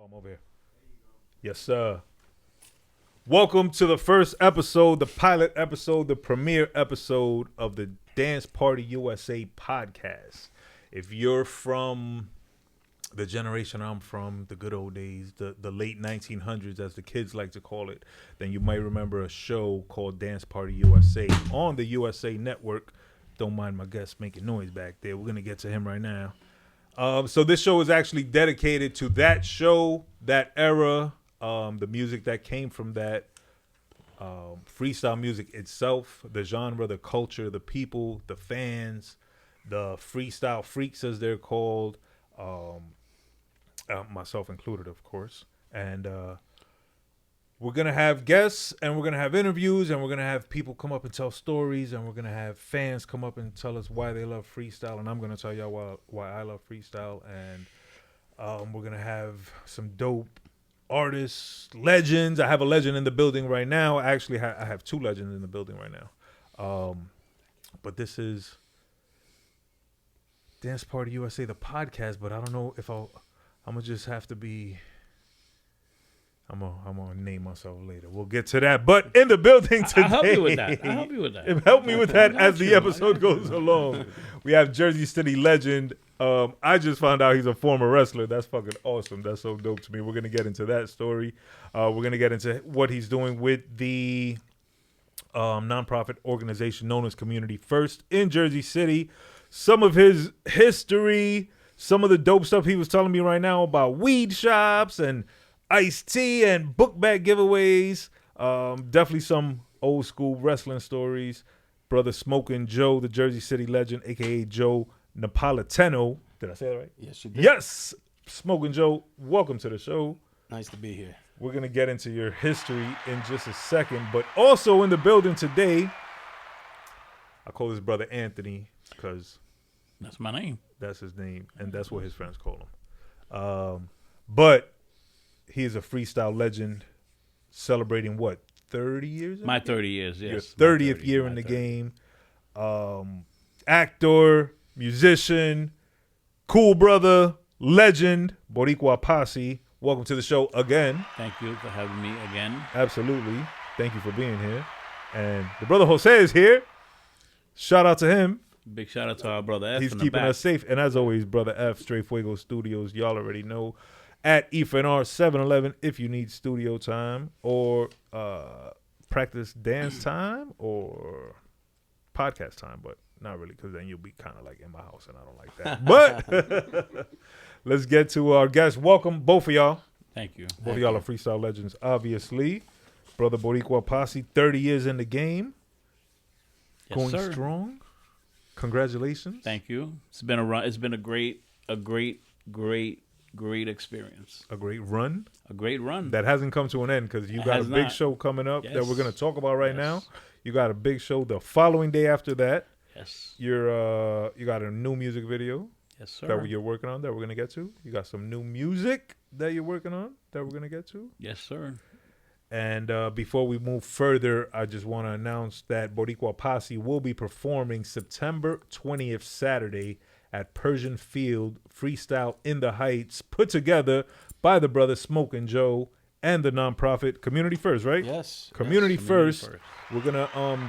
I'm over here. Yes, sir. Welcome to the first episode, the pilot episode, the premiere episode of the Dance Party USA podcast. If you're from the generation I'm from, the good old days, the late 1900s, as the kids like to call it, then you might remember a show called Dance Party USA on the USA Network. Don't mind my guest making noise back there. We're going to get to him right now. So this show is actually dedicated to that show, that era, the music that came from that, freestyle music itself, the genre, the culture, the people, the fans, the freestyle freaks as they're called, myself included, of course. And we're going to have guests, and we're going to have interviews, and we're going to have people come up and tell stories, and we're going to have fans come up and tell us why they love freestyle, and I'm going to tell y'all why I love freestyle. And we're going to have some dope artists, legends. I have a legend in the building right now. Actually, I have two legends in the building right now. But this is Dance Party USA, the podcast, but I don't know if I'm going to just have to be... I'm gonna name myself later. We'll get to that. But in the building today, I'll help you with that. Help me with that as the episode goes along. We have Jersey City legend. I just found out he's a former wrestler. That's fucking awesome. That's so dope to me. We're gonna get into that story. We're gonna get into what he's doing with the nonprofit organization known as Community First in Jersey City. Some of his history, some of the dope stuff he was telling me right now about weed shops and iced tea and book bag giveaways. Definitely some old school wrestling stories. Brother Smoking Joe, the Jersey City legend, a.k.a. Joe Napolitano. Did I say that right? Yes, you did. Yes. Smoking Joe, welcome to the show. Nice to be here. We're going to get into your history in just a second. But also in the building today, I call this brother Anthony because... That's my name. That's his name, and that's what his friends call him. But... he is a freestyle legend celebrating what, 30 years? My 30 years, yes. Your 30th year in the game. Actor, musician, cool brother, legend, Boriqua Posse. Welcome to the show again. Thank you for having me again. Absolutely. Thank you for being here. And the brother Jose is here. Shout out to him. Big shout out to our brother F. He's keeping us safe. And as always, brother F, Straight Fuego Studios, y'all already know. At EFNR 711 if you need studio time or practice dance time or podcast time, but not really, because then you'll be kind of like in my house and I don't like that. But let's get to our guests. Welcome, both of y'all. Thank you. Both of y'all are freestyle legends, obviously. Brother Boriqua Posse, 30 years in the game. Yes, going sir. strong. Congratulations. Thank you. It's been a run. It's been a great experience. A great run. A great run. That hasn't come to an end because you got a big show coming up that we're going to talk about right now. You got a big show the following day after that. Yes. You got a new music video. Yes, sir. That you're working on that we're going to get to. You got some new music that you're working on that we're going to get to. Yes, sir. And before we move further, I just want to announce that Boriqua Posse will be performing September 20th, Saturday, at Pershing Field, Freestyle In The Heights, put together by the brother Smoking Joe and the nonprofit Community First, right? Yes. Community First. We're going to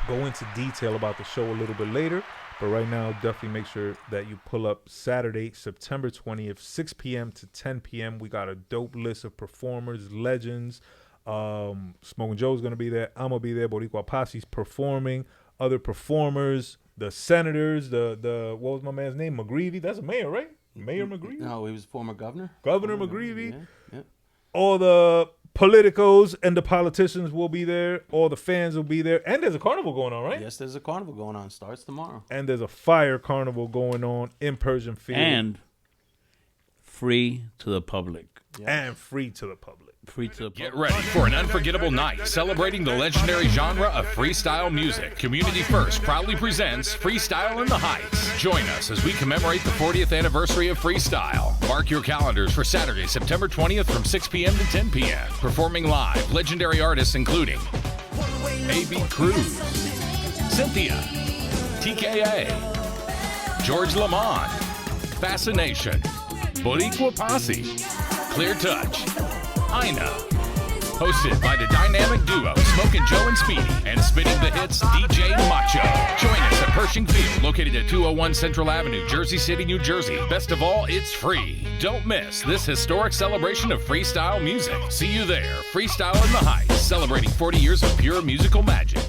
go into detail about the show a little bit later, but right now, definitely make sure that you pull up Saturday, September 20th, 6 p.m. to 10 p.m. We got a dope list of performers, legends. Smoking Joe's going to be there. I'm going to be there. Boriqua Posse's performing. Other performers, the senators, the what was my man's name? McGreevy. That's a mayor, right? Mayor McGreevy? No, he was former governor. Governor McGreevy. Yeah. All the politicos and the politicians will be there. All the fans will be there. And there's a carnival going on, right? Yes, there's a carnival going on. Starts tomorrow. And there's a fire carnival going on in Pershing Field. And free to the public. Yes. And free to the public. Get ready for an unforgettable night celebrating the legendary genre of freestyle music. Community First proudly presents Freestyle In The Heights. Join us as we commemorate the 40th anniversary of freestyle. Mark your calendars for Saturday, September 20th from 6 p.m. to 10 p.m. Performing live, legendary artists including A.B. Cruz, Cynthia, TKA, George Lamont, Fascination, Boriqua Posse, Clear Touch, Ina. Hosted by the dynamic duo Smokin' Joe and Speedy, and spinning the hits DJ Macho. Join us at Pershing Field, located at 201 Central Avenue, Jersey City, New Jersey. Best of all, it's free. Don't miss this historic celebration of freestyle music. See you there. Freestyle in the Heights, celebrating 40 years of pure musical magic.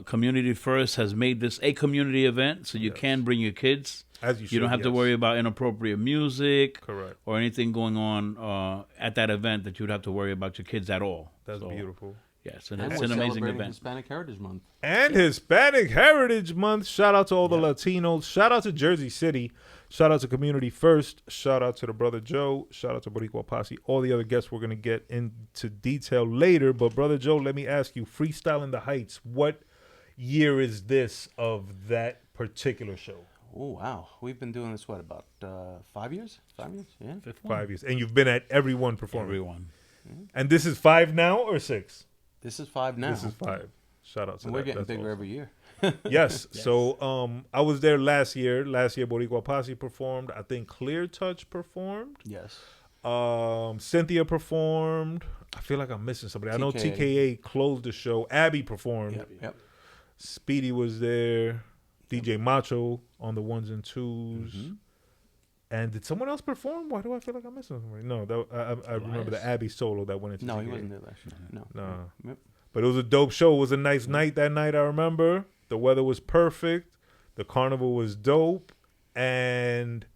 Community First has made this a community event, so you can bring your kids. As you should, don't have to worry about inappropriate music, Correct. or anything going on at that event that you'd have to worry about your kids at all. That's beautiful. Yes, And it's we're an amazing celebrating event. Hispanic Heritage Month. And Hispanic Heritage Month. Shout out to all the Latinos. Shout out to Jersey City. Shout out to Community First. Shout out to the Brother Joe. Shout out to Boriqua Posse. All the other guests we're going to get into detail later. But Brother Joe, let me ask you, Freestyle in the Heights, what year is this of that particular show? Oh, wow. We've been doing this, about 5 years? 5 years? Yeah. 5 years. And you've been at every one performing. Everyone. And this is 5 now or 6? This is 5 now. This is 5. Shout out to And that. we're getting That's bigger awesome. every year. Yes. So I was there last year. Last year, Boriqua Posse performed. I think Clear Touch performed. Yes. Cynthia performed. I feel like I'm missing somebody. I know TKA. TKA closed the show. Abby performed. Yep. Speedy was there. DJ Macho on the 1s and 2s. Mm-hmm. And did someone else perform? Why do I feel like I'm missing somebody? No, I remember the Abby solo that went into No, TKA. he wasn't there last year. No. Yep. But it was a dope show. It was a nice night that night, I remember. The weather was perfect. The carnival was dope. And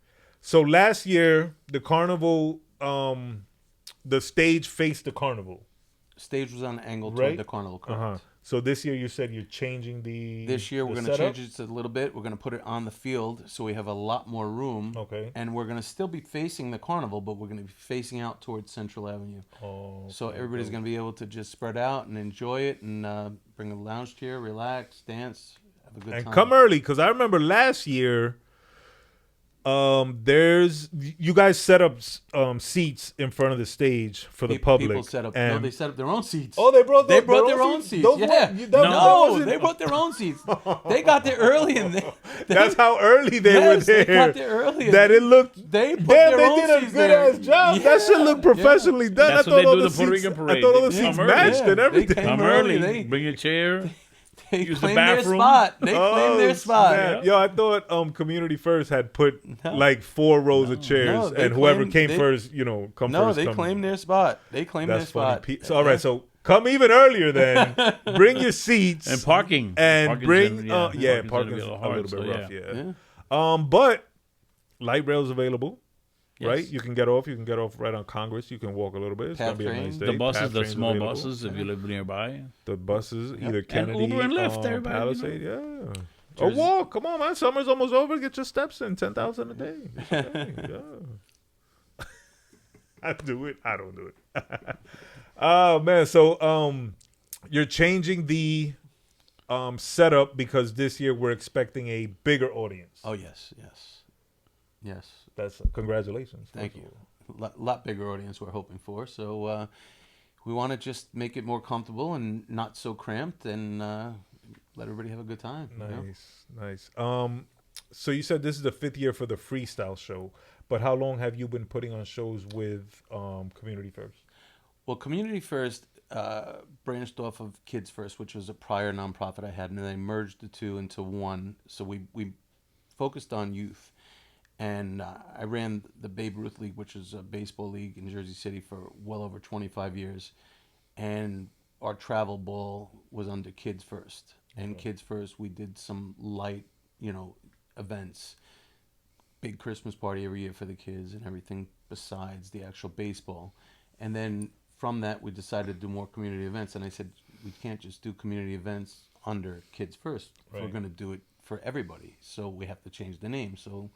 so last year, the carnival, the stage faced the carnival. Stage was on an angle Right? toward the carnival, correct. So this year you said you're changing the This year we're the going to setup? change it a little bit. We're going to put it on the field so we have a lot more room. Okay. And we're going to still be facing the carnival, but we're going to be facing out towards Central Avenue. Oh, So okay, everybody's dope. going to be able to just spread out and enjoy it and bring a lounge chair, relax, dance, have a good And time. come early, because I remember last year, you guys set up seats in front of the stage for the public. People set up. and No, they set up their own seats. Oh, they brought They brought their own seats. Those Yeah. weren't- No, they brought their own seats. They got there early, and That's how early they Yes, were there. they got there early. That it looked. They put Damn, their they own did a seats good there. ass job. That shit looked professionally done. That's I what they thought all do the the Puerto seats. Rican I parade. thought all the They seats come early. matched and They everything. came Come early. early. Bring your chair. They Use the claimed their bathroom. spot. They claimed their spot. snap. Yo, I thought Community First had put like 4 rows of chairs, No, they and whoever claimed- came they- first, come No, first. they come. claimed their spot. They claimed That's their funny. spot. So, all right, so come even earlier then. Bring your seats And parking. and Parking's bring gonna- parking's parking's a gonna be little bit rough, yeah. yeah. But light rail's available, Yes. right? You can get off. You can get off right on Congress. You can walk a little bit. It's Path gonna be a train. nice day. The buses, Path the train's small available. buses, if you live nearby. The buses, either Kennedy, Uber and Lyft, everybody, Palisade, you yeah. Or walk. Come on, man. Summer's almost over. Get your steps in. 10,000 a day. Yeah. I do it. I don't do it. Oh man. So you're changing the setup because this year we're expecting a bigger audience. Oh yes. That's congratulations. Thank you. Lot bigger audience we're hoping for. So we want to just make it more comfortable and not so cramped, and let everybody have a good time. you know? Nice. So you said this is the 5th year for the freestyle show, but how long have you been putting on shows with Community First? Well, Community First branched off of Kids First, which was a prior nonprofit I had, and then I merged the two into one. So we focused on youth. And I ran the Babe Ruth League, which is a baseball league in Jersey City, for well over 25 years. And our travel ball was under Kids First. And Kids First, we did some light, events. Big Christmas party every year for the kids and everything besides the actual baseball. And then from that, we decided to do more community events. And I said, we can't just do community events under Kids First. If we're going to do it for everybody. So we have to change the name. So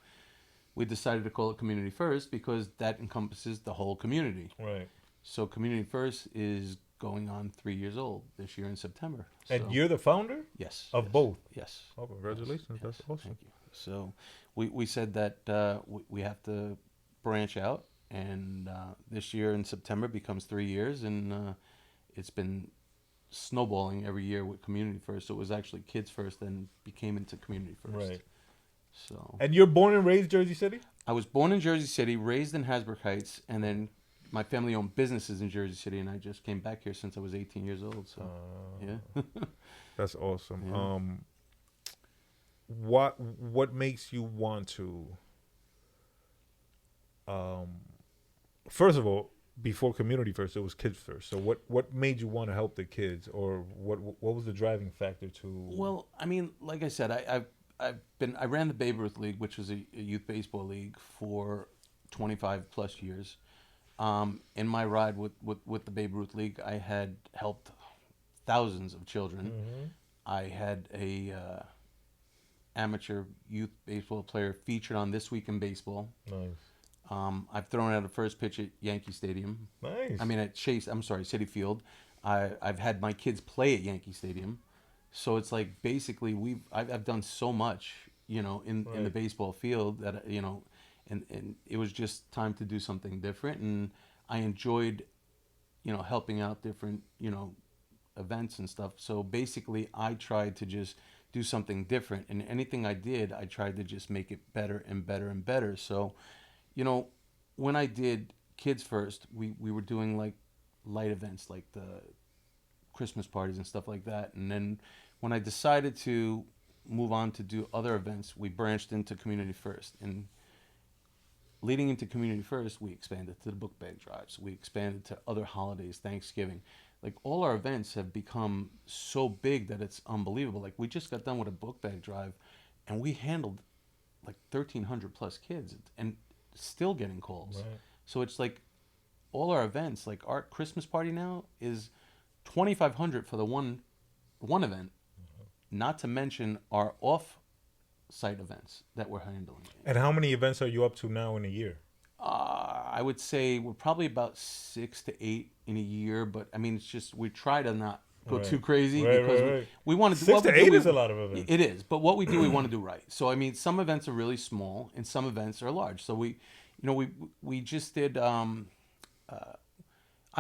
we decided to call it Community First because that encompasses the whole community. Right. So Community First is going on 3 years old this year in September. And So- you're the founder yes of yes, both? Yes. Oh, congratulations. Yes, That's awesome. Thank you. So we said that we have to branch out, and this year in September becomes 3 years, and it's been snowballing every year with Community First. So it was actually Kids First, then became into Community First. Right. So And you're born and raised Jersey City? I was born in Jersey City, raised in Hasbrook Heights, and then my family owned businesses in Jersey City, and I just came back here since I was 18 years old. So yeah. That's awesome. Yeah. What makes you want to? First of all, before community first, it was kids first. So what made you want to help the kids, or what was the driving factor to? Well, I mean, like I said, I ran the Babe Ruth League, which was a youth baseball league, for 25 plus years. In my ride with the Babe Ruth League, I had helped thousands of children. Mm-hmm. I had a amateur youth baseball player featured on This Week in Baseball. Nice. I've thrown out a first pitch at Yankee Stadium. Nice. I mean, at Citi Field. I've had my kids play at Yankee Stadium. So it's like basically I've done so much, in the baseball field that, and it was just time to do something different. And I enjoyed, helping out different, events and stuff. So basically I tried to just do something different, and anything I did, I tried to just make it better and better and better. So, when I did Kids First, we were doing like light events, like the Christmas parties and stuff like that. And then when I decided to move on to do other events, we branched into Community First. And leading into Community First, we expanded to the book bag drives. We expanded to other holidays, Thanksgiving. Like, all our events have become so big that it's unbelievable. Like, we just got done with a book bag drive, and we handled like 1,300 plus kids, and still getting calls. Right. So it's like all our events, like our Christmas party now is 2,500 for the one event, not to mention our off-site events that we're handling. And how many events are you up to now in a year? I would say we're probably about 6 to 8 in a year, but I mean, it's just we try to not go too crazy because we want to do 6 to 8 is a lot of events. It is, but what we do, we want to do right. So I mean, some events are really small and some events are large. So we just did. I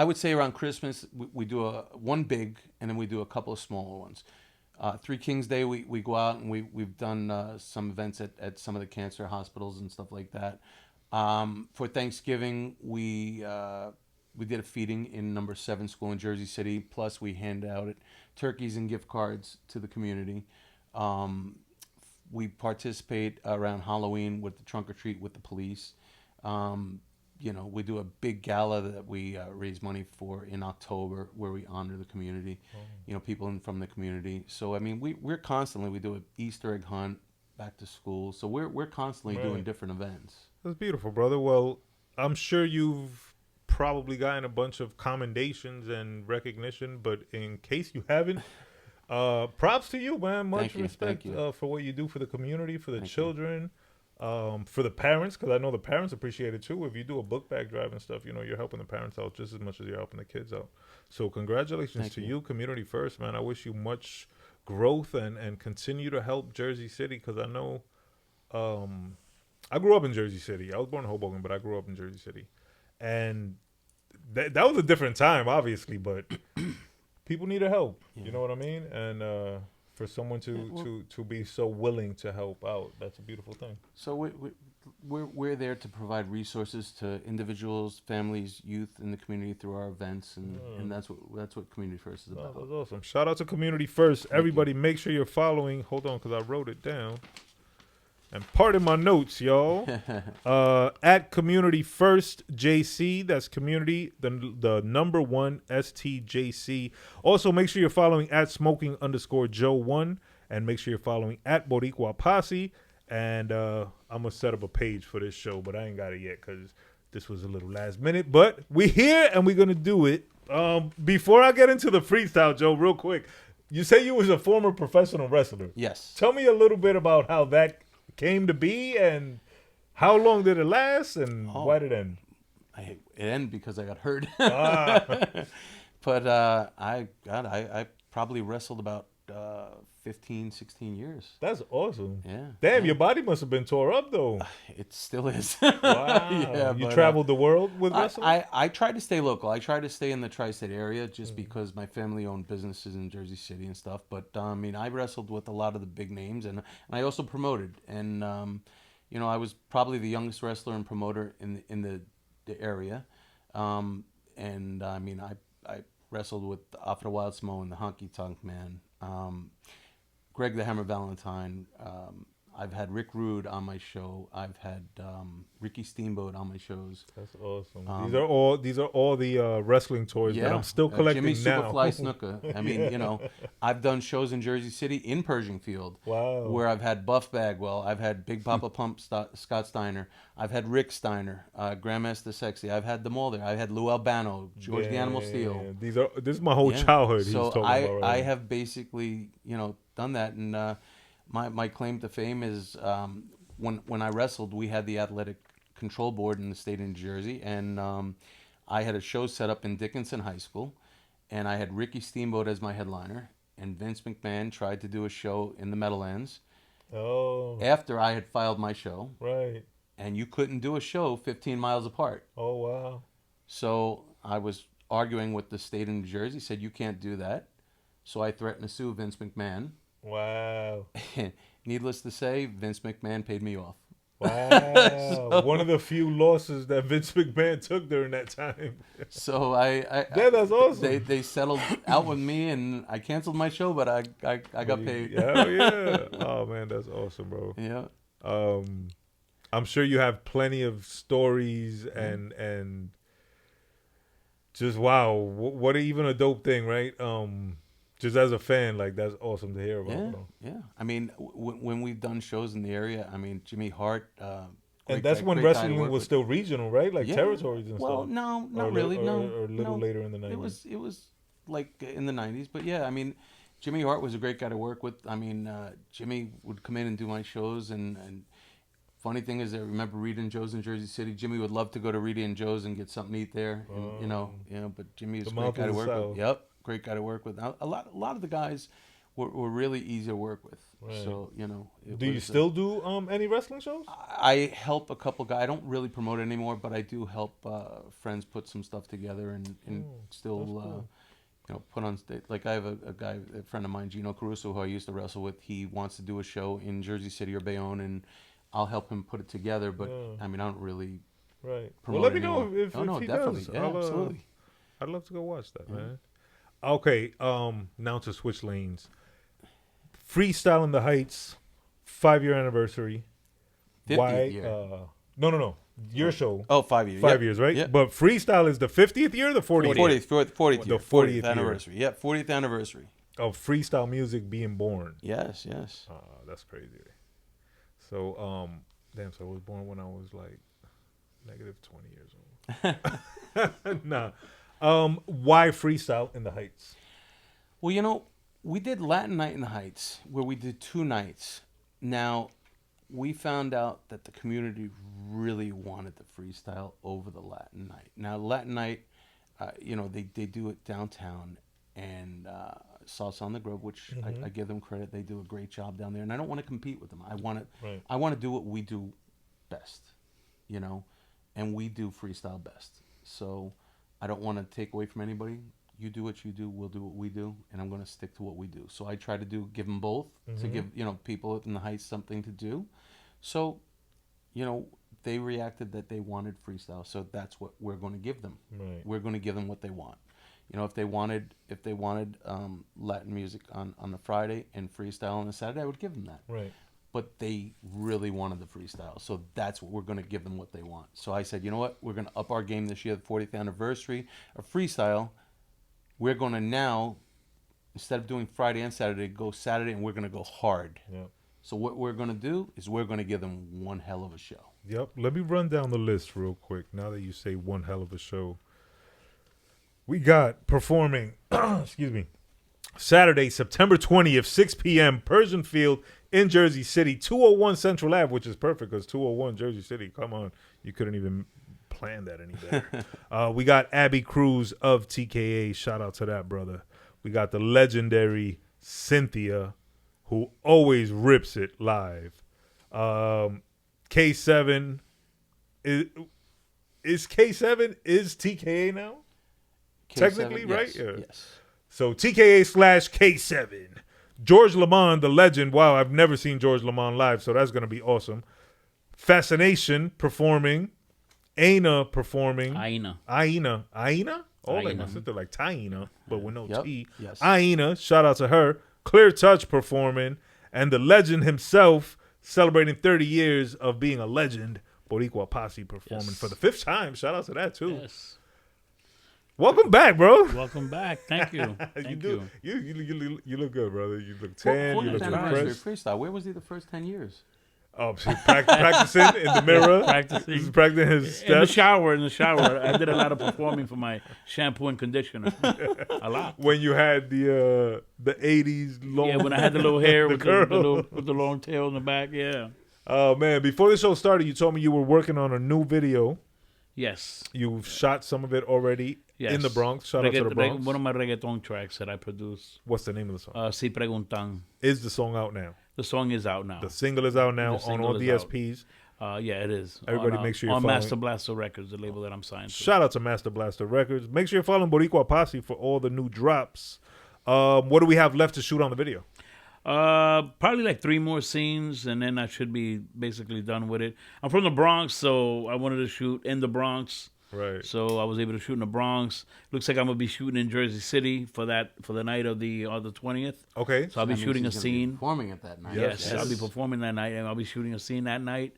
would say around Christmas we do one big, and then we do a couple of smaller ones. Three Kings Day, we go out and we've done some events at some of the cancer hospitals and stuff like that. For Thanksgiving, we did a feeding in number 7 school in Jersey City. Plus, we hand out turkeys and gift cards to the community. We participate around Halloween with the trunk or treat with the police. We do a big gala that we raise money for in October, where we honor the community, people from the community. So I mean, we do an Easter egg hunt, back to school. So we're constantly doing different events. That's beautiful, brother. Well, I'm sure you've probably gotten a bunch of commendations and recognition, but in case you haven't, props to you, man. Much respect for what you do for the community, for the children, for the parents, because I know the parents appreciate it too. If you do a book bag drive and stuff, you're helping the parents out just as much as you're helping the kids out. So congratulations to you, Community First, man. I wish you much growth and continue to help Jersey City, because I know I grew up in Jersey City. I was born in Hoboken, but I grew up in Jersey City. And that was a different time, obviously, but people needed help. Yeah. You know what I mean? And for someone to be so willing to help out, that's a beautiful thing. So we're there to provide resources to individuals, families, youth in the community through our events, and that's what Community First is about. That's awesome. Shout out to Community First. Everybody, make sure you're following. Hold on, because I wrote it down. And pardon my notes, y'all. At Community First JC, that's community, the number 1 STJC. Also, make sure you're following at smoking_Joe1, and make sure you're following at Boriqua Posse. And I'm gonna set up a page for this show, but I ain't got it yet because this was a little last minute. But we here and we're gonna do it. Before I get into the freestyle, Joe, real quick, you say you was a former professional wrestler. Yes. Tell me a little bit about how that came to be, and how long did it last, and why did it end? It ended because I got hurt. But I probably wrestled about 15, 16 years. That's awesome. Yeah. Damn, your body must have been tore up though. It still is. Wow. Yeah, you traveled the world with wrestling? I tried to stay local. I tried to stay in the tri-state area just because my family owned businesses in Jersey City and stuff. But I mean, I wrestled with a lot of the big names, and I also promoted. And I was probably the youngest wrestler and promoter in the area. And I mean, I wrestled with Off the Wild Smo and the Honky Tonk Man. Greg the Hammer Valentine. I've had Rick Rude on my show. I've had Ricky Steamboat on my shows. That's awesome. These are all the wrestling toys that I'm still collecting Jimmy now. Superfly Snooker. I mean, I've done shows in Jersey City in Pershing Field. Wow. Where I've had Buff Bagwell. I've had Big Papa Pump Scott Steiner. I've had Rick Steiner, Grandmaster Sexy. I've had them all there. I've had Lou Albano, George the Animal Steel. This is my whole childhood. So he's talking about right I now. have basically done that, and my claim to fame is when I wrestled, we had the athletic control board in the state of New Jersey, and I had a show set up in Dickinson High School, and I had Ricky Steamboat as my headliner, and Vince McMahon tried to do a show in the Meadowlands. Oh. After I had filed my show, Right. and you couldn't do a show 15 miles apart. Oh, wow. So I was arguing with the state of New Jersey, said you can't do that. So I threatened to sue Vince McMahon. Wow. Needless to say, Vince McMahon paid me off. Wow. One of the few losses that Vince McMahon took during that time. So That's awesome. They settled out with me, and I canceled my show, but I got paid. Hell yeah. Oh, man, that's awesome, bro. Yeah. I'm sure you have plenty of stories and just, wow, what even a dope thing, right? Just as a fan, like, that's awesome to hear about. Yeah, bro. yeah. I mean, when we've done shows in the area, I mean, Jimmy Hart. And that's when wrestling was still regional, right? Like territories and well, stuff. no, not really. No, or a little later in the 90s. It was like in the 90s, but yeah, I mean, Jimmy Hart was a great guy to work with. I mean, Jimmy would come in and do my shows, and funny thing is, I remember Rita and Joe's in Jersey City. Jimmy would love to go to Rita and Joe's and get something to eat there, and, but Jimmy was a great guy to work with. Yep, great guy to work with. A lot of the guys were really easy to work with. Right. So Do you still do any wrestling shows? I help a couple guys. I don't really promote it anymore, but I do help friends put some stuff together and still put on stage. Like I have a friend of mine, Gino Caruso, who I used to wrestle with. He wants to do a show in Jersey City or Bayonne, and I'll help him put it together. But I mean, I don't really promote Let me it know anymore. if he definitely. does. Yeah, absolutely. I'd love to go watch that, man. Okay, now to switch lanes. Freestyle in the Heights, 5-year anniversary. 50th year. No. Your show. Oh, 5 years. 5 years, right? Yep. But Freestyle is the 50th year or the 40th? 40th year. The 40th anniversary. Yeah, 40th anniversary. of freestyle music being born. Yes. That's crazy. So, damn, so I was born when I was like negative 20 years old. Nah. Why Freestyle in the Heights? Well, we did Latin Night in the Heights, where we did 2 nights. Now, we found out that the community really wanted the freestyle over the Latin Night. Now, Latin Night, they do it downtown, and Salsa on the Grove, which I give them credit. They do a great job down there, and I don't want to compete with them. I want to do what we do best, and we do freestyle best. So I don't want to take away from anybody. You do what you do, we'll do what we do, and I'm going to stick to what we do. So I try to give them both to give people in the Heights something to do. So, they reacted that they wanted freestyle, so that's what we're going to give them. Right. We're going to give them what they want. If they wanted Latin music on the Friday and freestyle on the Saturday, I would give them that. Right. But they really wanted the freestyle, so that's what we're going to give them what they want. So I said, you know what? We're going to up our game this year, the 40th anniversary of freestyle. We're going to now, instead of doing Friday and Saturday, go Saturday, and we're going to go hard. Yep. So what we're going to do is we're going to give them one hell of a show. Yep. Let me run down the list real quick. Now that you say one hell of a show. We got performing, excuse me, Saturday, September 20th, 6 p.m., Pershing Field in Jersey City, 201 Central Ave, which is perfect because 201 Jersey City, come on. You couldn't even plan that any better. We got Abby Cruz of TKA. Shout out to that brother. We got the legendary Cynthia, who always rips it live. K7 is K7 is TKA now? K7, Technically, yes, right? Yeah. Yes. So TKA/K7. George Lamond, the legend. Wow, I've never seen George Lamond live, so that's going to be awesome. Fascination performing Aina performing. Aina. Aina. Oh, like Aina. my sister, like Taina, but with no Yep. T. Yes. Aina, shout out to her. Clear Touch performing. And the legend himself celebrating 30 years of being a legend. Boriqua Posse performing Yes. for the 5th time. Shout out to that, too. Yes. Welcome back, bro. Welcome back. Thank you. Thank you. You look good, brother. You look tan. You look 40th anniversary of refreshed. freestyle. Where was he the first 10 years? Oh, so practicing in the mirror. Practicing. He's practicing his In the steps. shower. I did a lot of performing for my shampoo and conditioner. A lot. When you had the 80s long. Yeah, when I had the little hair The with curl. with the long tail in the back. Yeah. Oh man! Before the show started, you told me you were working on a new video. Yes. You've shot some of it already Yes. in the Bronx. Shout out to the Bronx. One of my reggaeton tracks that I produced. What's the name of the song? Si Preguntan. Is the song out now? The song is out now. The single is out now The on single all is out. DSPs. Yeah, it is. Everybody make sure you're on following. Master Blaster Records, the label that I'm signed to. Shout out to Master Blaster Records. Make sure you're following Boriqua Posse for all the new drops. What do we have left to shoot on the video? Probably like 3 more scenes, and then I should be basically done with it. I'm from the Bronx, so I wanted to shoot in the Bronx. Right. So I was able to shoot in the Bronx. Looks like I'm gonna be shooting in Jersey City for the night of the 20th. Okay. So I'll be That means shooting a he's gonna be scene. Performing at that night. Yes, Yes. I'll be performing that night, and I'll be shooting a scene that night.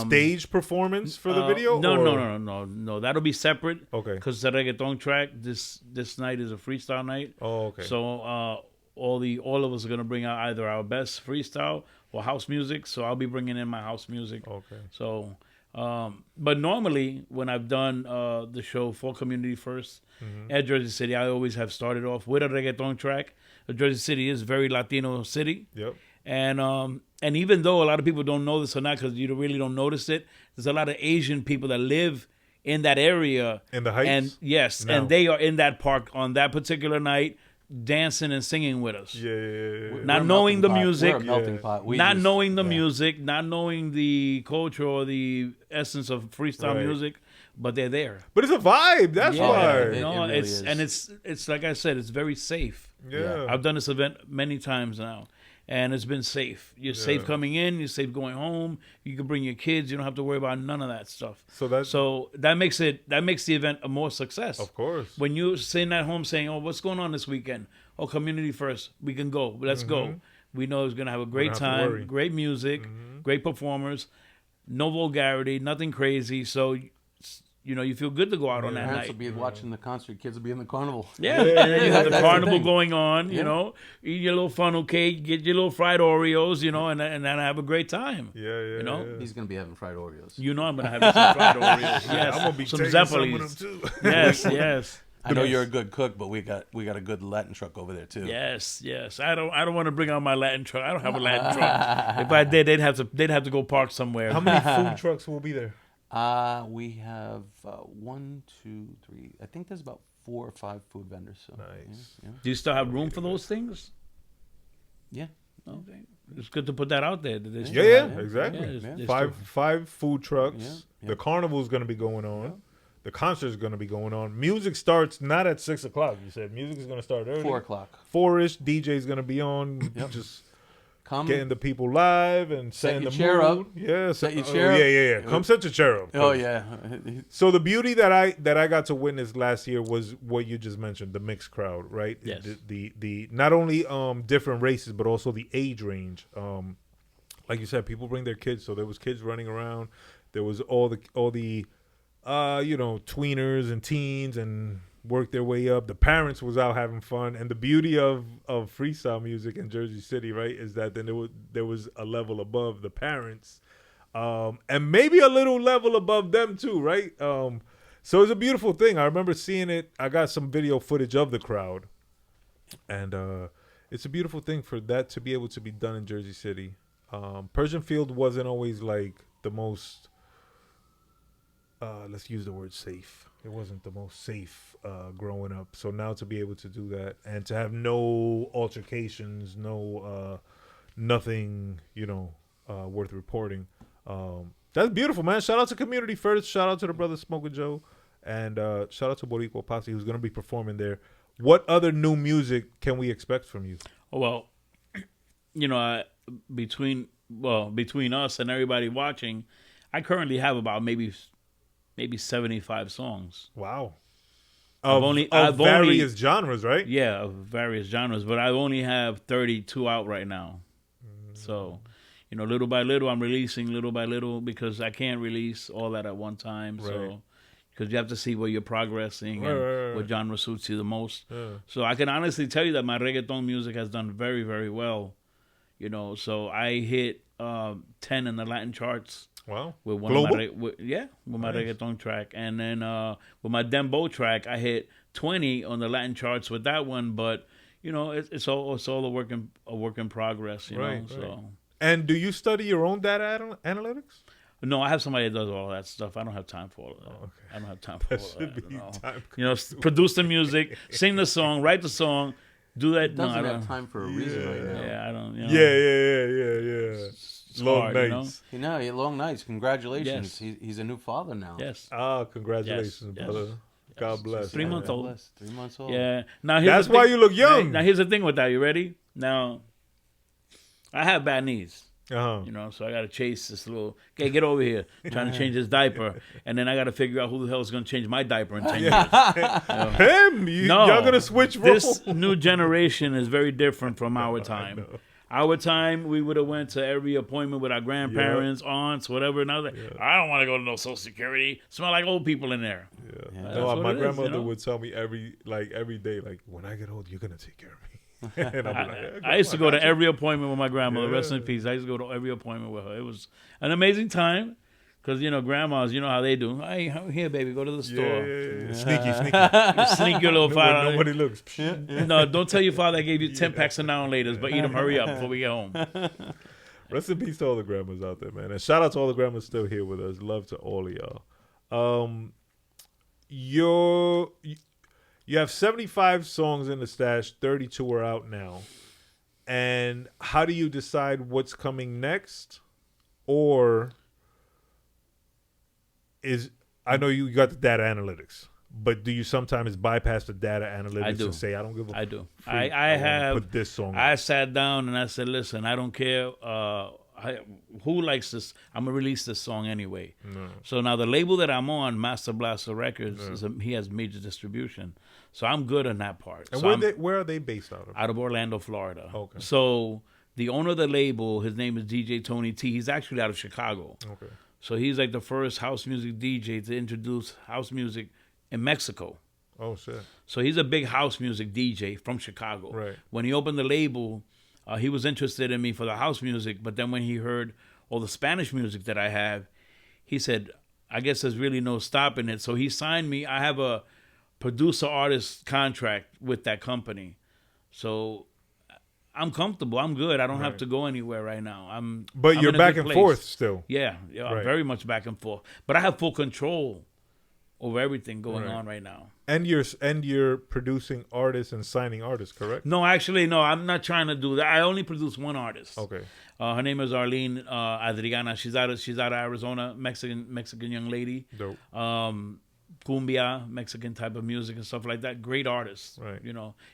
Stage performance for the video? No, or- no. That'll be separate. Okay. Because the reggaeton track this night is a freestyle night. Oh, okay. So all of us are gonna bring out either our best freestyle or house music. So I'll be bringing in my house music. Okay. So, but normally when I've done the show for Community First at Jersey City, I always have started off with a reggaeton track. Jersey City is a very Latino city. Yep. And even though a lot of people don't know this or not, because you really don't notice it, there's a lot of Asian people that live in that area. In the Heights? And yes, No. and they are in that park on that particular night, dancing and singing with us. Yeah. Not We're a knowing the melting pot. music. We're a melting Yeah. pot. We Not just- knowing the yeah. music, not knowing the culture or the essence of freestyle Right. music, but they're there. But it's a vibe. That's Yeah. why. It No, really it's is. and it's like I said, it's very safe. Yeah. I've done this event many times now, and it's been safe. You're safe Yeah. coming in. You're safe going home. You can bring your kids. You don't have to worry about none of that stuff. So that makes the event a more success. Of course. When you're sitting at home saying, "Oh, what's going on this weekend? Oh, Community First. We can go. Let's go." We know it's gonna have a great don't have to worry. time, great music, great performers, no vulgarity, nothing crazy. So, you feel good to go out on that Parents night. will be watching the concert. Kids will be in the carnival. Yeah, and then you have the That's the carnival thing. going on, Yeah. eat your little funnel cake, get your little fried Oreos, and then have a great time. Yeah. You know? yeah. He's gonna be having fried Oreos. You know I'm going to have some fried Oreos. Yes, I'm gonna be some taking some of Zeppelis. them too. Yes. I know you're a good cook, but we got a good Latin truck over there too. Yes. I don't want to bring out my Latin truck. I don't have a Latin truck. If I did, they'd have to go park somewhere. How many food trucks will be there? We have 1, 2, 3. I think there's about 4 or 5 food vendors. So Nice. Yeah. Do you still have room for those things? Yeah. Okay. It's good to put that out there. That they still Yeah, have- exactly. Yeah, they Five food trucks. Yeah. The carnival's going to be going on. The concert's going to be going on. Music starts not at 6 o'clock. You said music is going to start early. 4 o'clock. 4-ish. DJ's going to be on. Just Come. getting the people live and Set setting your the chair mood. up. Yeah, Set your oh, chair up. Yeah. Come set your chair up. Oh yeah. So the beauty that I got to witness last year was what you just mentioned, the mixed crowd, right? Yes. The not only different races but also the age range. Like you said, people bring their kids, so there was kids running around. There was all the tweeners and teens and worked their way up. The parents was out having fun, and the beauty of freestyle music in Jersey City, right, is that then there was a level above the parents. And maybe a little level above them too, right? So it's a beautiful thing. I remember seeing it. I got some video footage of the crowd, and it's a beautiful thing for that to be able to be done in Jersey City. Pershing Field wasn't always like the most, let's use the word safe. It wasn't the most safe growing up. So now to be able to do that and to have no altercations, nothing, worth reporting. That's beautiful, man. Shout out to Community First. Shout out to the brother Smoking Joe. And shout out to Boriqua Posse, who's going to be performing there. What other new music can we expect from you? Well, between us and everybody watching, I currently have about maybe maybe 75 songs. Wow. I've Of various genres, right? Yeah, of various genres, but I only have 32 out right now. So, little by little, I'm releasing little by little because I can't release all that at one time. Right. So, because you have to see where you're progressing and Right. what genre suits you the most. Yeah. So I can honestly tell you that my reggaeton music has done very, very well. So I hit 10 in the Latin charts. Wow. With one Global? of my my Nice. reggaeton track, and then with my dembow track, I hit 20 on the Latin charts with that one. But it's all a work in progress. Right. So And do you study your own data analytics? no, I have somebody that does all that stuff. I don't have time for all of that. Oh, okay. I don't have time for That all should of be that. time. Produce the music, sing the song, write the song, do that. No, I Doesn't don't have time for a reason right now. Yeah, I don't. Yeah. It's Long hard, nights. Long nights. Congratulations. Yes. He's a new father now. Yes. Ah, congratulations, Yes. brother. God bless. 3 months God old. bless. 3 months old. Yeah. Now That's why you look young. Now here's the thing with that. You ready? Now, I have bad knees. Uh-huh. So I got to chase this little. Okay, get over here. Trying to change his diaper, and then I got to figure out who the hell is going to change my diaper in 10 years. Him? No, Y'all gonna switch roles? This new generation is very different from our time. Our time, we would have went to every appointment with our grandparents, aunts, whatever. And I was like, I don't want to go to no Social Security. Smell like old people in there. Yeah. That's No, what my it is, grandmother would tell me every day, like, when I get old, you're gonna take care of me. And I'm like, yeah, I used to Grandma, go to every appointment with my grandmother. Yeah. Rest in peace. I used to go to every appointment with her. It was an amazing time. Because, grandmas, how they do. Hey, here, baby, go to the store. Yeah. Sneaky. Sneak your little father. Nobody looks. No, don't tell your father I gave you 10 packs of now and laters, but eat them, hurry up before we get home. Rest in peace to all the grandmas out there, man. And shout out to all the grandmas still here with us. Love to all of y'all. You have 75 songs in the stash, 32 are out now. And how do you decide what's coming next? Or I know you got the data analytics, but do you sometimes bypass the data analytics I do. and say, I don't give a I do. freak, I wanna have put this song I on. sat down and I said, listen, I don't care who likes this. I'm going to release this song anyway. No. So now the label that I'm on, Master Blaster Records, he has major distribution. So I'm good on that part. And So where are they based out of? out of Orlando, Florida. Okay. So the owner of the label, his name is DJ Tony T. He's actually out of Chicago. Okay. So he's like the first house music DJ to introduce house music in Mexico. Oh, shit. So he's a big house music DJ from Chicago. Right. When he opened the label, he was interested in me for the house music, but then when he heard all the Spanish music that I have, he said, I guess there's really no stopping it. So he signed me. I have a producer-artist contract with that company. So I'm comfortable. I'm good. I don't have to go anywhere right now. But I'm you're in a back good and place. forth still. Yeah, Right. very much back and forth. But I have full control over everything going Right. on right now. And you're producing artists and signing artists, correct? No, actually, no. I'm not trying to do that. I only produce one artist. Okay. Her name is Arlene Adriana. She's out of Arizona, Mexican young lady. Dope. Cumbia, Mexican type of music and stuff like that. Great artist. Right.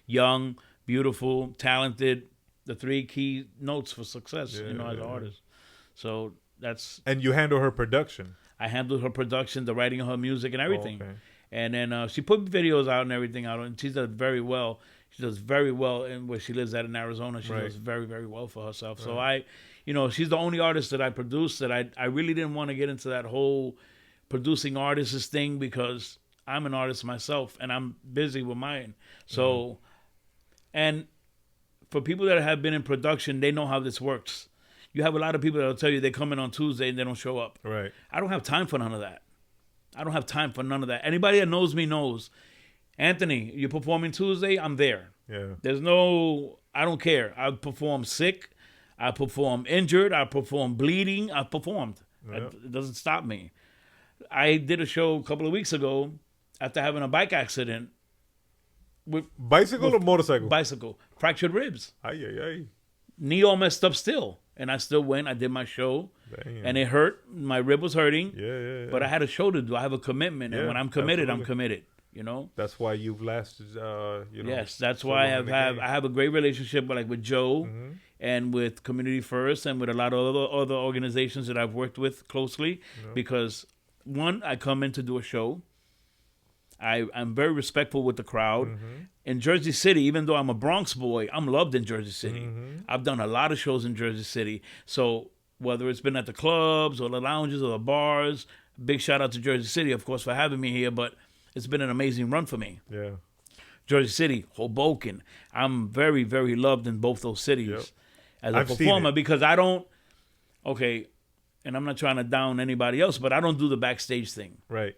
Young, beautiful, talented. The 3 key notes for success. as an artist. So that's. And you handle her production. I handle her production, the writing of her music, and everything. Okay. And then she put videos out and everything out, and she does very well. She does very well in where she lives at in Arizona. She Right. does very, very well for herself. So she's the only artist that I produce that I really didn't want to get into that whole producing artists thing because I'm an artist myself and I'm busy with mine. So, and for people that have been in production, they know how this works. You have a lot of people that will tell you they come in on Tuesday and they don't show up. Right. I don't have time for none of that. Anybody that knows me knows, Anthony, you're performing Tuesday, I'm there. Yeah. I don't care. I perform sick. I perform injured. I perform bleeding. I performed. Yeah. It doesn't stop me. I did a show a couple of weeks ago after having a bike accident. Bicycle or motorcycle? Bicycle. Fractured ribs. Ay. Knee all messed up still. And I still went. I did my show. Damn. And it hurt. My rib was hurting. Yeah. But I had a show to do. I have a commitment. And Yeah, when I'm committed, absolutely. I'm committed. That's why you've lasted, Yes, that's so why long in the game. I have a great relationship with Joe Mm-hmm. and with Community First and with a lot of other organizations that I've worked with closely because one, I come in to do a show. I'm very respectful with the crowd. In Jersey City, even though I'm a Bronx boy, I'm loved in Jersey City. I've done a lot of shows in Jersey City. So whether it's been at the clubs or the lounges or the bars, big shout out to Jersey City, of course, for having me here. But it's been an amazing run for me. Yeah. Jersey City, Hoboken. I'm very, very loved in both those cities as a performer because I don't, and I'm not trying to down anybody else, but I don't do the backstage thing. Right.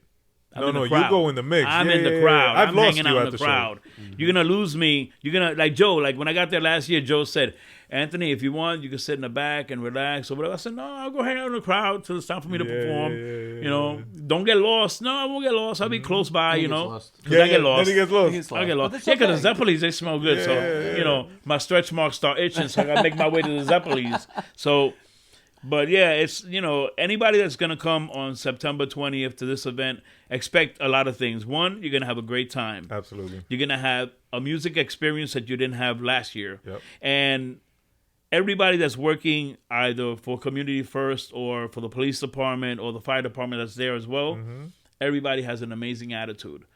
I'm you go in the mix. I'm in the crowd. I've I'm lost hanging you out at in the crowd. You're going to lose me. You're going to, like Joe, like when I got there last year, Joe said, Anthony, if you want, you can sit in the back and relax or whatever. I said, no, I'll go hang out in the crowd till it's time for me to perform. You know, don't get lost. No, I won't get lost. I'll be close by, you know. Lost. I get lost. Then he gets lost. I get lost. Yeah, because the Zeppelins, they smell good. So, you know, my stretch marks start itching, so I got to make my way to the Zeppelins. So, but yeah, it's, you know, anybody that's going to come on September 20th to this event, expect a lot of things. One, you're going to have a great time. Absolutely. You're going to have a music experience that you didn't have last year. Yep. And everybody that's working either for Community First or for the police department or the fire department that's there as well, everybody has an amazing attitude.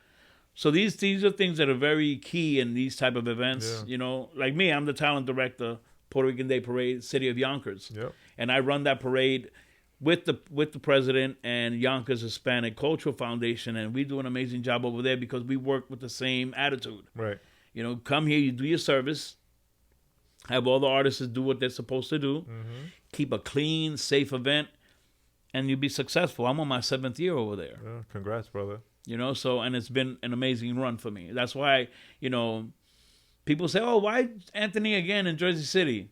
So these are things that are very key in these type of events. You know, like me, I'm the talent director, Puerto Rican Day Parade, City of Yonkers. Yep. And I run that parade with the president and Yonkers Hispanic Cultural Foundation, and we do an amazing job over there because we work with the same attitude. Right. You know, come here, you do your service, have all the artists do what they're supposed to do, keep a clean, safe event, and you'll be successful. I'm on my 7th year over there. Yeah, congrats, brother. You know, so, and it's been an amazing run for me. That's why, you know, people say, oh, why Anthony again in Jersey City?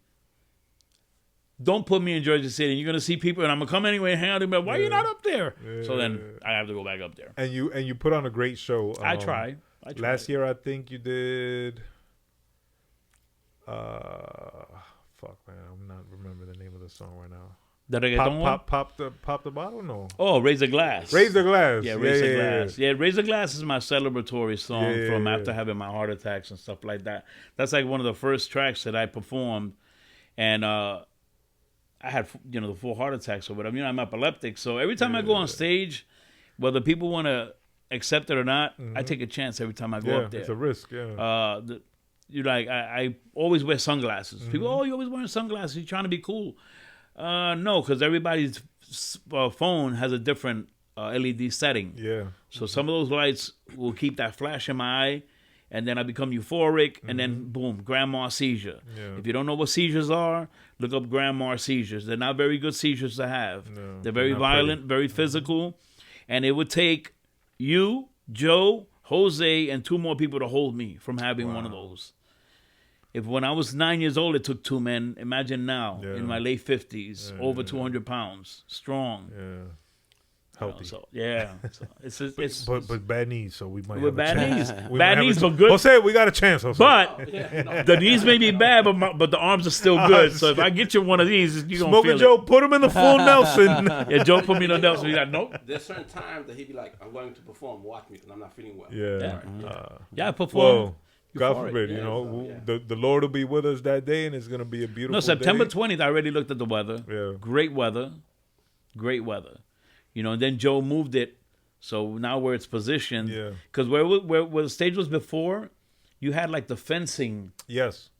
Don't put me in Jersey City. You're going to see people, and I'm going to come anyway and hang out. And be like, why are you not up there? So then I have to go back up there. And you put on a great show. I try. Last year, I think you did... fuck, man. I'm not remembering the name of the song right now. The reggaeton one? Pop the bottle? No. Oh, Raise the Glass. Raise the Glass. Yeah, Raise the Glass. Yeah, Raise the Glass is my celebratory song from after having my heart attacks and stuff like that. That's like one of the first tracks that I performed. And I had, you know, the full heart attacks or whatever. You know, I'm epileptic. So every time I go on stage, whether people want to accept it or not, I take a chance every time I go up there. It's a risk, You like, I always wear sunglasses. People, oh, you always wearing sunglasses. You're trying to be cool. No, because everybody's phone has a different LED setting. Yeah. So some of those lights will keep that flash in my eye, and then I become euphoric, and then boom, grand mal seizure. Yeah. If you don't know what seizures are, look up grand mal seizures. They're not very good seizures to have. No, they're very not violent, very physical, and it would take you, Joe, Jose, and 2 more people to hold me from having one of those. If when I was 9 years old, it took 2 men, imagine now, in my late 50s, over 200 pounds, strong. Yeah. Healthy. So, it's but bad knees, so we might with have bad a chance. knees. Bad knees, but good. Jose, we got a chance, Jose. But the knees may be bad, but the arms are still good. So if I get you one of these, you're going to Smoking feel Joe, it. put him in the full Nelson. Yeah, Joe put me in the Nelson. He's like, nope. There's certain times that he'd be like, I'm going to perform, watch me because I'm not feeling well. Yeah, I perform. Well, God forbid, you know, the Lord will be with us that day, and it's going to be a beautiful No, September day. 20th, I already looked at the weather. Yeah. Great weather. Great weather. You know, and then Joe moved it. So now where it's positioned. Yeah. Because where the stage was before, you had like the fencing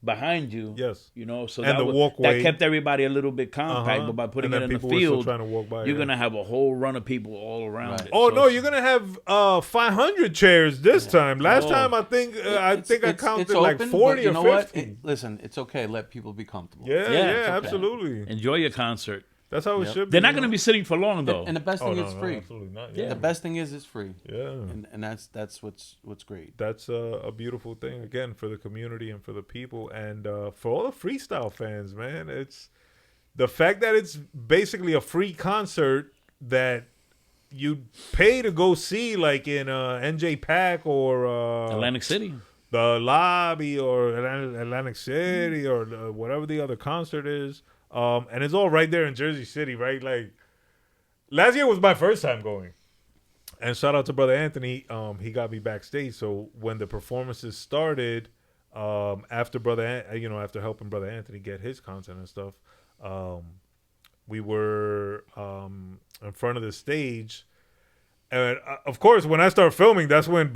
behind you. Yes. You know, so And the walkway. that kept everybody a little bit compact. But by putting it in the field, trying to walk by, you're going to have a whole run of people all around it. Oh, so no, you're going to have 500 chairs this time. Last time, I think I counted like 40 you know or 50. What? Listen, it's okay. Let people be comfortable. Yeah, okay. absolutely. Enjoy your concert. That's how it should be. They're not going to be sitting for long, though. And the best thing is free. Absolutely not. Yeah. The best thing is it's free. Yeah. And that's what's great. That's a beautiful thing, again, for the community and for the people. And for all the freestyle fans, man, it's the fact that it's basically a free concert that you pay to go see, like in NJ Pack or Atlantic City. the Lobby or Atlantic City or whatever the other concert is. And it's all right there in Jersey City, right? Like, last year was my first time going. And shout out to Brother Anthony. He got me backstage. So when the performances started, after after helping Brother Anthony get his content and stuff, we were in front of the stage. And of course, when I start filming, that's when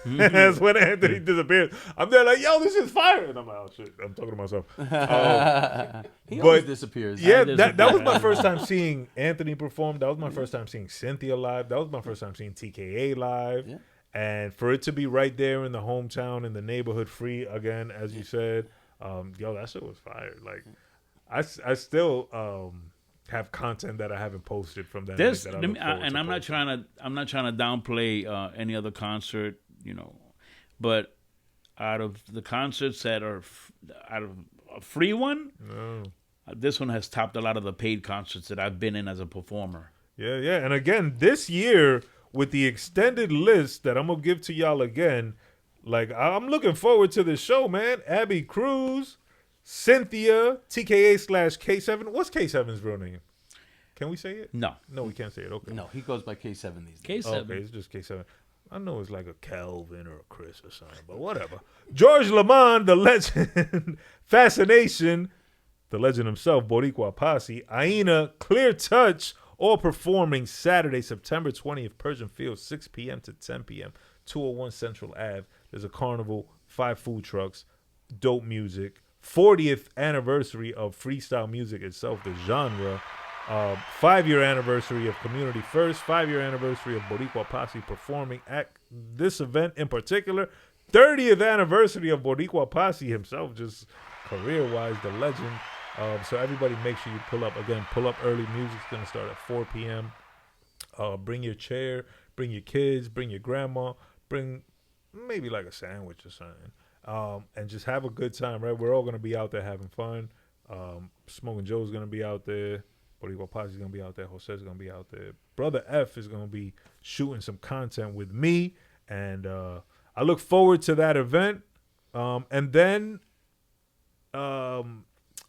that's when Anthony disappears. I'm there like, yo, this is fire, and I'm like, oh shit, I'm talking to myself. He always but disappears. yeah, that was my first time seeing Anthony perform. That was my first time seeing Cynthia live. That was my first time seeing TKA live. Yeah. And for it to be right there in the hometown, in the neighborhood, free again, as you said, yo, that shit was fire. Like, I still have content that I haven't posted from that. This, night that I let look me, forward and to I'm not posting. trying to downplay any other concert, but out of the concerts that are out of a free one, No. This one has topped a lot of the paid concerts that I've been in as a performer. Yeah, yeah. And again, this year with the extended list that I'm gonna give to y'all again, like I'm looking forward to this show, man. Abby Cruz, Cynthia, TKA/K7. What's K7's real name? Can we say it? No, No, we can't say it. Okay. No, he goes by K7 these days. K7. Okay, it's just K7. I know it's like a Calvin or a Chris or something, but whatever. George Lamond, the legend, Fascination, the legend himself, Boriqua Posse, Aina, Clear Touch, all performing Saturday, September 20th, Pershing Field, 6 p.m. to 10 p.m., 201 Central Ave. There's a carnival, 5 food trucks, dope music, 40th anniversary of freestyle music itself, the genre, 5-year anniversary of Community First, 5-year anniversary of Boriqua Posse performing at this event in particular, 30th anniversary of Boriqua Posse himself, just career-wise, the legend. So everybody make sure you pull up. Again, pull up early. Music's going to start at 4 p.m. Bring your chair, bring your kids, bring your grandma, bring maybe like a sandwich or something. And just have a good time, right? We're all going to be out there having fun. Smoking Joe's going to be out there. Boriqua Posse's going to be out there. Jose's going to be out there. Brother F is going to be shooting some content with me. And I look forward to that event. And then,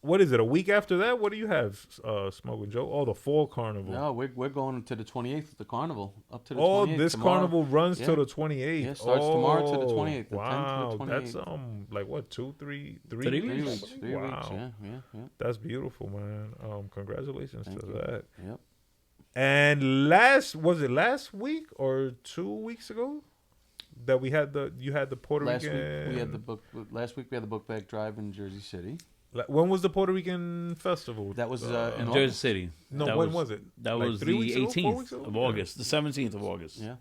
what is it, a week after that? What do you have, Smoking Joe? Oh, the fall carnival. No, we're going to the 28th, the carnival, up to the 28th. Oh, this tomorrow. carnival runs Yeah. till the 28th. Yeah, starts tomorrow to the 28th, the 10th to the Wow, 28th. that's like what, 3 3 weeks? weeks. 3 Wow. weeks, yeah. That's beautiful, man. Congratulations Thank to you. that. Yep. And last week or 2 weeks ago that you had the Puerto Last Rican. week we had the book bag drive in Jersey City. When was the Puerto Rican festival? That was in Jersey August. City. No, That when was it? That Like was 3 the weeks ago, 4 weeks 18th ago? of Yeah. August, the 17th of August. Yeah.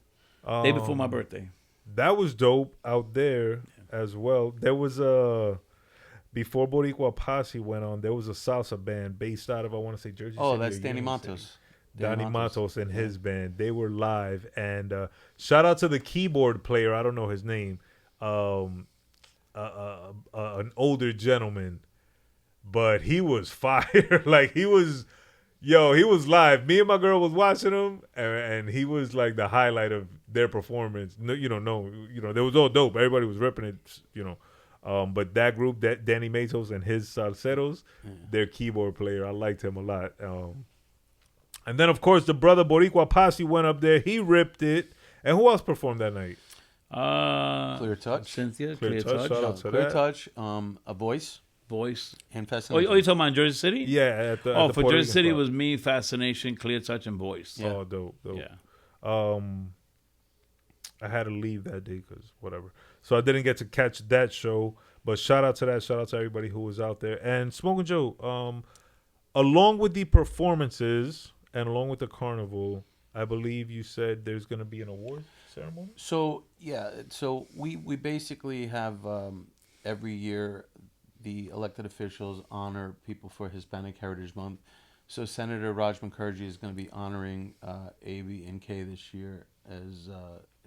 Day before my birthday. That was dope out there as well. There was before Boriqua Posse went on, there was a salsa band based out of, I want to say, Jersey City. Oh, or that's Danny Union City. Matos. Danny Matos and his band. They were live. And shout out to the keyboard player. I don't know his name. An older gentleman. But he was fire. Like, he was live. Me and my girl was watching him, and he was like the highlight of their performance. They was all dope. Everybody was ripping it, but that group, that Danny Matos and his salseros, their keyboard player, I liked him a lot. And then, of course, the brother Boriqua Posse went up there. He ripped it. And who else performed that night? Clear Touch. Cynthia, Clear Clear Touch, Touch. shout out to Clear that. Touch. A Voice Voice. and Oh, Fascination. you talking about Jersey City? Yeah. At the for Puerto Jersey Rican City spot. was me, Fascination, Clear Touch, and Voice. Yeah. Oh, dope. Yeah. I had to leave that day because whatever. So I didn't get to catch that show. But shout out to that. Shout out to everybody who was out there. And Smoking Joe, along with the performances and along with the carnival, I believe you said there's going to be an award ceremony? So we basically have every year the elected officials honor people for Hispanic Heritage Month. So Senator Raj Mukherjee is going to be honoring A, B, and K this year as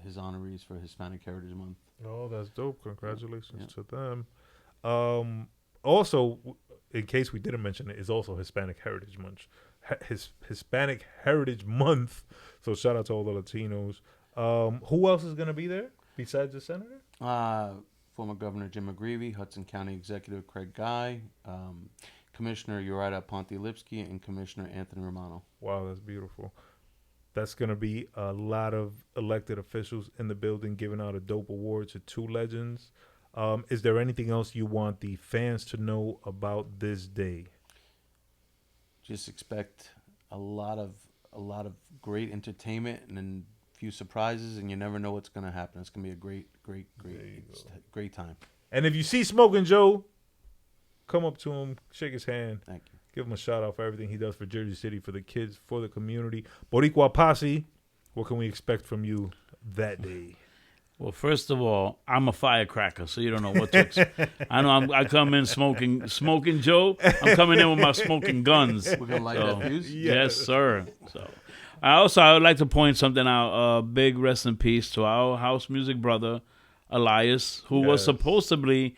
his honorees for Hispanic Heritage Month. Oh, that's dope. Congratulations to them. Also, in case we didn't mention it, is also Hispanic Heritage Month. Hispanic Heritage Month. So shout out to all the Latinos. Who else is going to be there besides the senator? Former Governor Jim McGreevey, Hudson County Executive Craig Guy, Commissioner Uriah Ponte-Lipsky, and Commissioner Anthony Romano. Wow, that's beautiful. That's going to be a lot of elected officials in the building giving out a dope award to two legends. Is there anything else you want the fans to know about this day? Just expect a lot of great entertainment and few surprises, and you never know what's going to happen. It's going to be a great time. And if you see Smoking Joe, come up to him, shake his hand. Thank you. Give him a shout out for everything he does for Jersey City, for the kids, for the community. Boriqua Posse, what can we expect from you that day? Well, first of all, I'm a firecracker, so you don't know what to expect. I know I come in smoking Joe. I'm coming in with my smoking guns. We're going to light that fuse? Yes, sir. So, I would like to point something out. Big rest in peace to our house music brother, Elias, who was supposedly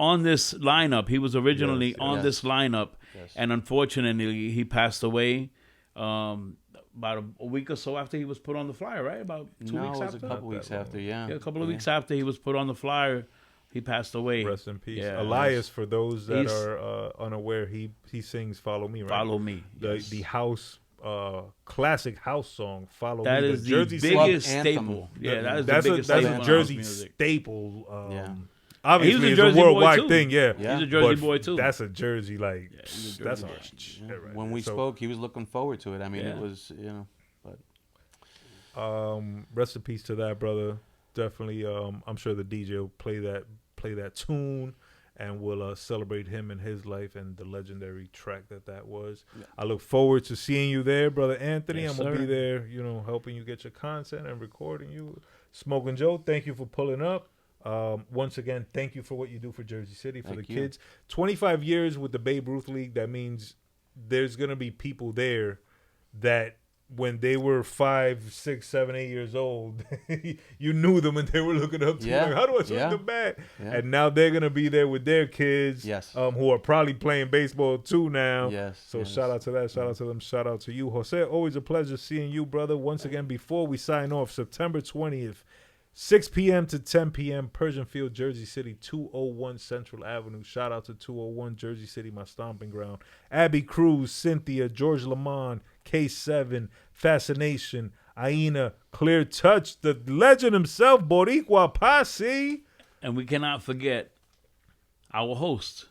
on this lineup. He was originally on this lineup, and unfortunately, he passed away. About a week or so after he was put on the flyer, right? About 2 weeks after? It was a couple weeks after, Yeah, a couple of weeks after he was put on the flyer, he passed away. Rest in peace. Yeah, Elias, for those that are unaware, he sings Follow Me, right? Follow Me. The house, classic house song, Follow that Me. That is the Jersey biggest City staple. Yeah, that is that's the biggest that's staple a Jersey in house music. staple. Obviously, He's a it's Jersey a worldwide boy, too. thing, yeah. He's a Jersey boy, too. That's a Jersey, like, he's a that's Jersey a shit right When there. we spoke, he was looking forward to it. I mean, Yeah. it was, but... Rest in peace to that brother. Definitely. I'm sure the DJ will play that tune, and we'll celebrate him and his life and the legendary track that was. Yeah. I look forward to seeing you there, brother Anthony. Yes, I'm gonna sir. be there, helping you get your content and recording you. Smoking Joe, thank you for pulling up. Once again, thank you for what you do for Jersey City, for the kids. 25 years with the Babe Ruth League. That means there's gonna be people there that, when they were 5, 6, 7, 8 years old, you knew them and they were looking up to you. Like, how do I swing the bat? Yeah. And now they're going to be there with their kids, who are probably playing baseball too now. So shout out to that. Shout out to them. Shout out to you. Jose, always a pleasure seeing you, brother. Once again, before we sign off, September 20th, 6 p.m. to 10 p.m., Pershing Field, Jersey City, 201 Central Avenue. Shout out to 201 Jersey City, my stomping ground. Abby Cruz, Cynthia, George Lamont, K7, Fascination, Aina, Clear Touch, the legend himself, Boriqua Posse. And we cannot forget our host,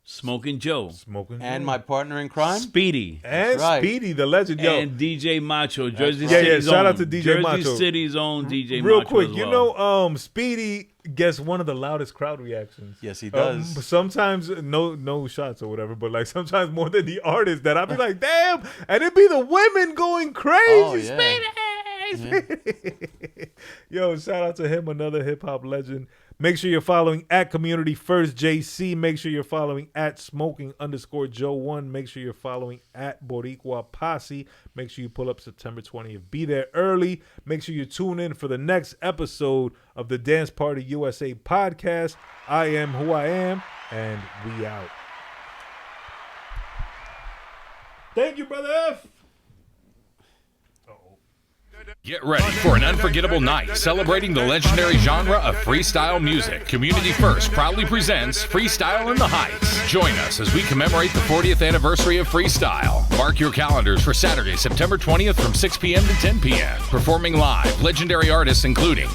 Smoking Joe. And my partner in crime, Speedy. And Speedy, the legend. Yo. And DJ Macho, Jersey City's shout own. out to DJ Jersey Macho. City's own DJ Real Macho. quick, as well. Speedy gets one of the loudest crowd reactions. Yes, he does. Sometimes no shots or whatever, but like sometimes more than the artist, that I'd be like, damn, and it'd be the women going crazy. Speedy. Yo, shout out to him, another hip hop legend. Make sure you're following at Community First JC. Make sure you're following at Smoking_Joe1. Make sure you're following at Boriqua Posse. Make sure you pull up September 20th. Be there early. Make sure you tune in for the next episode of the Dance Party USA podcast. I am who I am, and we out. Thank you, Brother F. Get ready for an unforgettable night celebrating the legendary genre of freestyle music. Community First proudly presents Freestyle in the Heights. Join us as we commemorate the 40th anniversary of freestyle. Mark your calendars for Saturday, September 20th from 6 p.m. to 10 p.m. Performing live, legendary artists including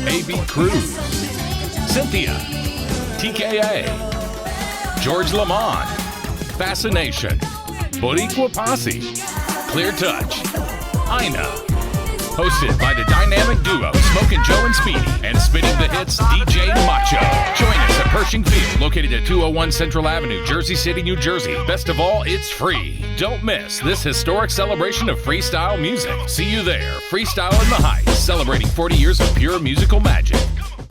A.B. Cruz, Cynthia, TKA, George Lamont, Fascination, Boriqua Posse, Clear Touch, Ina. Hosted by the dynamic duo Smokin' Joe and Speedy, and spinning the hits DJ Macho. Join us at Pershing Field, located at 201 Central Avenue, Jersey City, New Jersey. Best of all, it's free. Don't miss this historic celebration of freestyle music. See you there. Freestyle in the Heights, celebrating 40 years of pure musical magic.